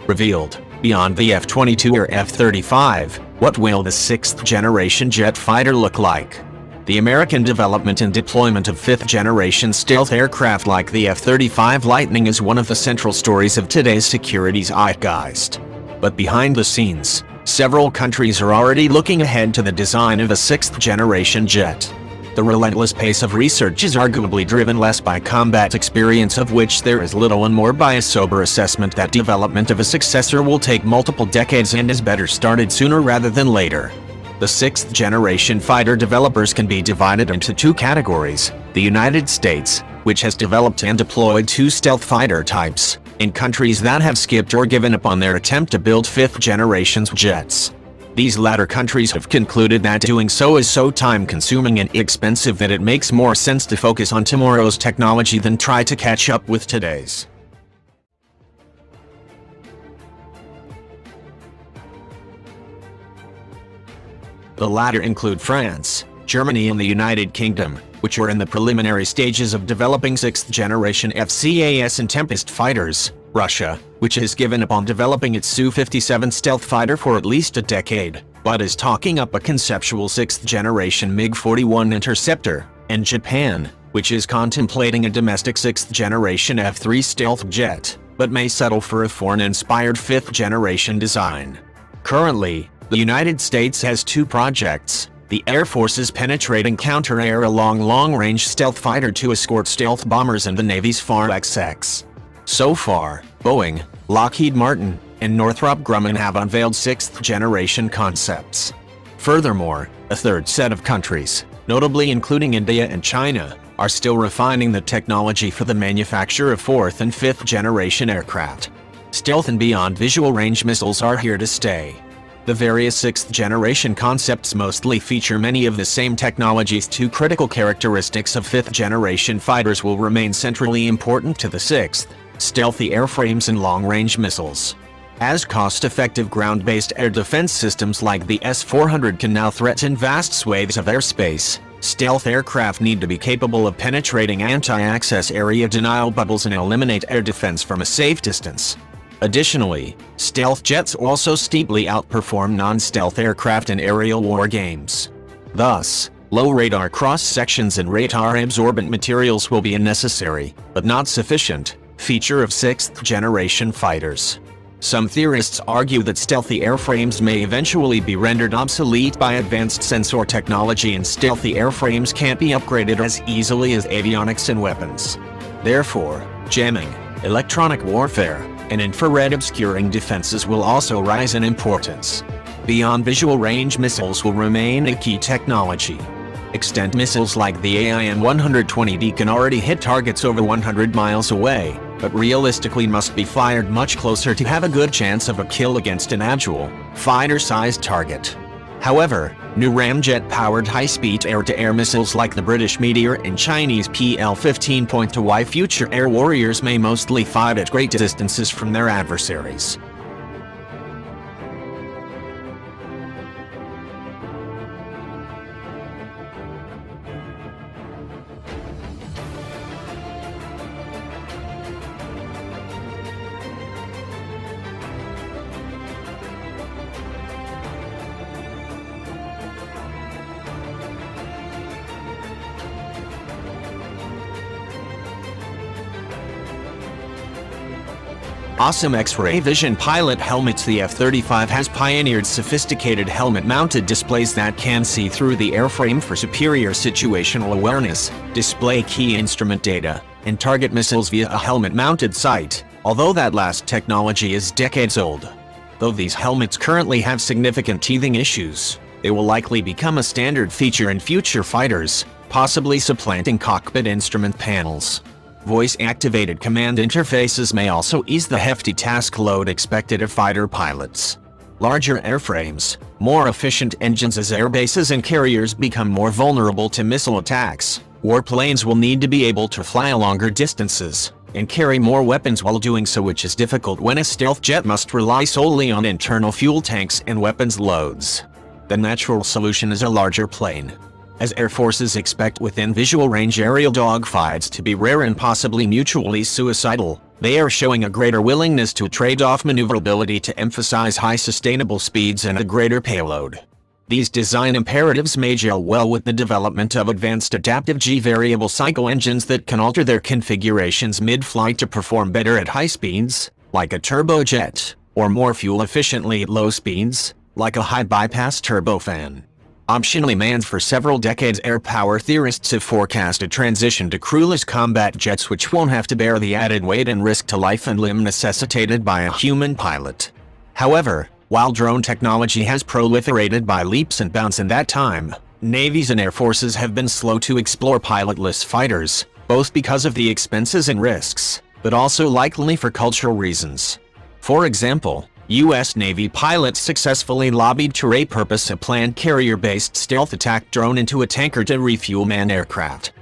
revealed, beyond the F-22 or F-35, what will the 6th-generation jet fighter look like? The American development and deployment of 5th-generation stealth aircraft like the F-35 Lightning is one of the central stories of today's security zeitgeist. But behind the scenes, several countries are already looking ahead to the design of a 6th-generation jet. The relentless pace of research is arguably driven less by combat experience, of which there is little, and more by a sober assessment that development of a successor will take multiple decades and is better started sooner rather than later. The 6th-generation fighter developers can be divided into two categories: the United States, which has developed and deployed 2 stealth fighter types, and countries that have skipped or given up on their attempt to build 5th-generation jets. These latter countries have concluded that doing so is so time-consuming and expensive that it makes more sense to focus on tomorrow's technology than try to catch up with today's. The latter include France, Germany and the United Kingdom, which are in the preliminary stages of developing 6th-generation FCAS and Tempest fighters, Russia, which has given up on developing its Su-57 stealth fighter for at least a decade, but is talking up a conceptual 6th-generation MiG-41 interceptor, and Japan, which is contemplating a domestic 6th-generation F-3 stealth jet, but may settle for a foreign-inspired 5th-generation design. Currently, the United States has 2 projects: the Air Force's Penetrating Counter-Air Long-Range Stealth Fighter to escort stealth bombers and the Navy's FAR-XX. So far, Boeing, Lockheed Martin, and Northrop Grumman have unveiled 6th-generation concepts. Furthermore, a third set of countries, notably including India and China, are still refining the technology for the manufacture of 4th and 5th-generation aircraft. Stealth and beyond visual range missiles are here to stay. The various 6th-generation concepts mostly feature many of the same technologies. 2 critical characteristics of 5th-generation fighters will remain centrally important to the 6th: stealthy airframes and long-range missiles. As cost-effective ground-based air defense systems like the S-400 can now threaten vast swathes of airspace, stealth aircraft need to be capable of penetrating anti-access area denial bubbles and eliminate air defense from a safe distance. Additionally, stealth jets also steeply outperform non-stealth aircraft in aerial war games. Thus, low radar cross-sections and radar-absorbent materials will be a necessary, but not sufficient, feature of 6th-generation fighters. Some theorists argue that stealthy airframes may eventually be rendered obsolete by advanced sensor technology, and stealthy airframes can't be upgraded as easily as avionics and weapons. Therefore, jamming, electronic warfare, and infrared obscuring defenses will also rise in importance. Beyond visual range missiles will remain a key technology. Extent missiles like the AIM-120D can already hit targets over 100 miles away, but realistically must be fired much closer to have a good chance of a kill against an actual, fighter-sized target. However, new ramjet-powered high-speed air-to-air missiles like the British Meteor and Chinese PL-15.2Y future air warriors may mostly fight at great distances from their adversaries. Awesome X-ray vision pilot helmets. The F-35 has pioneered sophisticated helmet-mounted displays that can see through the airframe for superior situational awareness, display key instrument data, and target missiles via a helmet-mounted sight, although that last technology is decades old. Though these helmets currently have significant teething issues, they will likely become a standard feature in future fighters, possibly supplanting cockpit instrument panels. Voice-activated command interfaces may also ease the hefty task load expected of fighter pilots. Larger airframes, more efficient engines. As airbases and carriers become more vulnerable to missile attacks, warplanes will need to be able to fly longer distances and carry more weapons while doing so, which is difficult when a stealth jet must rely solely on internal fuel tanks and weapons loads. The natural solution is a larger plane. As air forces expect within visual range aerial dogfights to be rare and possibly mutually suicidal, They are showing a greater willingness to trade off maneuverability to emphasize high sustainable speeds and a greater payload. These design imperatives may gel well with the development of advanced adaptive G-variable cycle engines that can alter their configurations mid-flight to perform better at high speeds, like a turbojet, or more fuel efficiently at low speeds, like a high-bypass turbofan. Optionally manned for several decades, air power theorists have forecast a transition to crewless combat jets which won't have to bear the added weight and risk to life and limb necessitated by a human pilot. However, while drone technology has proliferated by leaps and bounds in that time, navies and air forces have been slow to explore pilotless fighters, both because of the expenses and risks, but also likely for cultural reasons. For example, U.S. Navy pilots successfully lobbied to repurpose a planned carrier-based stealth attack drone into a tanker to refuel manned aircraft.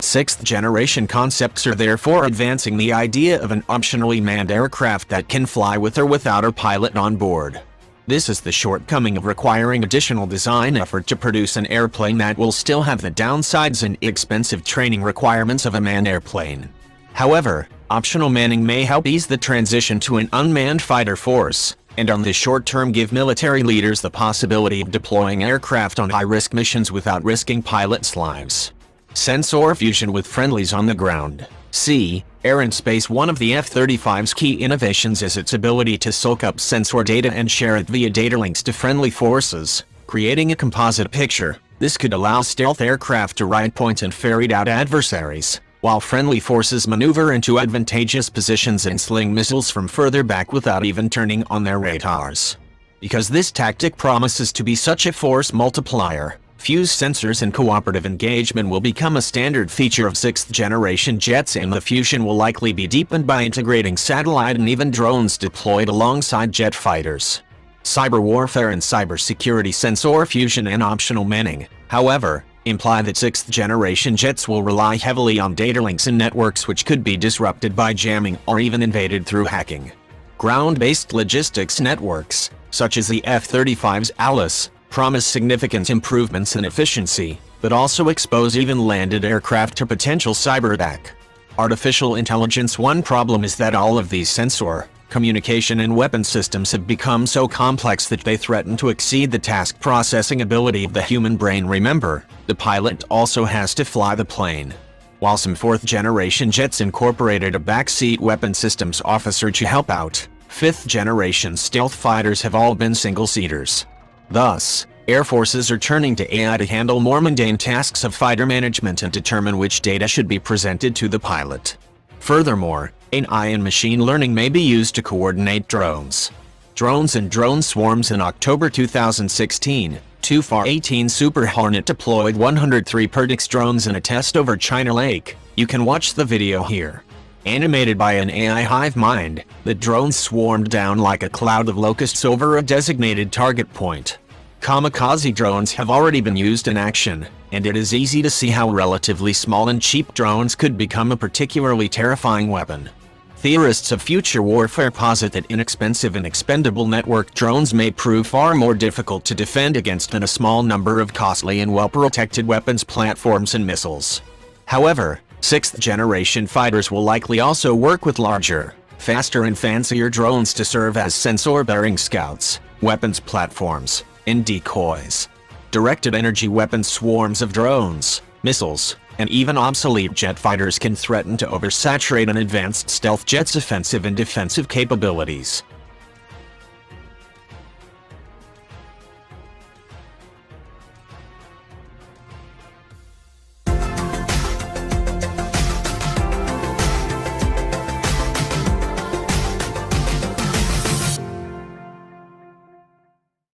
Sixth-generation concepts are therefore advancing the idea of an optionally manned aircraft that can fly with or without a pilot on board. This is the shortcoming of requiring additional design effort to produce an airplane that will still have the downsides and expensive training requirements of a manned airplane. However, optional manning may help ease the transition to an unmanned fighter force, and on the short term give military leaders the possibility of deploying aircraft on high-risk missions without risking pilots' lives. Sensor fusion with friendlies on the ground. C. Air and space. One of the F-35's key innovations is its ability to soak up sensor data and share it via data links to friendly forces, creating a composite picture. This could allow stealth aircraft to ride point and ferret out adversaries, while friendly forces maneuver into advantageous positions and sling missiles from further back without even turning on their radars. Because this tactic promises to be such a force multiplier, fuse sensors and cooperative engagement will become a standard feature of sixth-generation jets, and the fusion will likely be deepened by integrating satellite and even drones deployed alongside jet fighters. Cyber warfare and cybersecurity. Sensor fusion and optional manning, however, imply that sixth-generation jets will rely heavily on data links and networks which could be disrupted by jamming or even invaded through hacking. Ground-based logistics networks, such as the F-35's Alice, promise significant improvements in efficiency, but also expose even landed aircraft to potential cyber attack. Artificial intelligence. One problem is that all of these sensor, communication and weapon systems have become so complex that they threaten to exceed the task processing ability of the human brain. Remember, the pilot also has to fly the plane. While some fourth-generation jets incorporated a backseat weapon systems officer to help out, fifth-generation stealth fighters have all been single-seaters. Thus, air forces are turning to AI to handle more mundane tasks of fighter management and determine which data should be presented to the pilot. Furthermore, AI and machine learning may be used to coordinate drones. Drones and drone swarms. In October 2016, two FAR-18 Super Hornet deployed 103 Perdix drones in a test over China Lake. You can watch the video here. Animated by an AI hive mind, the drones swarmed down like a cloud of locusts over a designated target point. Kamikaze drones have already been used in action, and it is easy to see how relatively small and cheap drones could become a particularly terrifying weapon. Theorists of future warfare posit that inexpensive and expendable network drones may prove far more difficult to defend against than a small number of costly and well-protected weapons platforms and missiles. However, sixth-generation fighters will likely also work with larger, faster and fancier drones to serve as sensor-bearing scouts, weapons platforms, and decoys. Directed energy weapons. Swarms of drones, missiles, and even obsolete jet fighters can threaten to oversaturate an advanced stealth jet's offensive and defensive capabilities.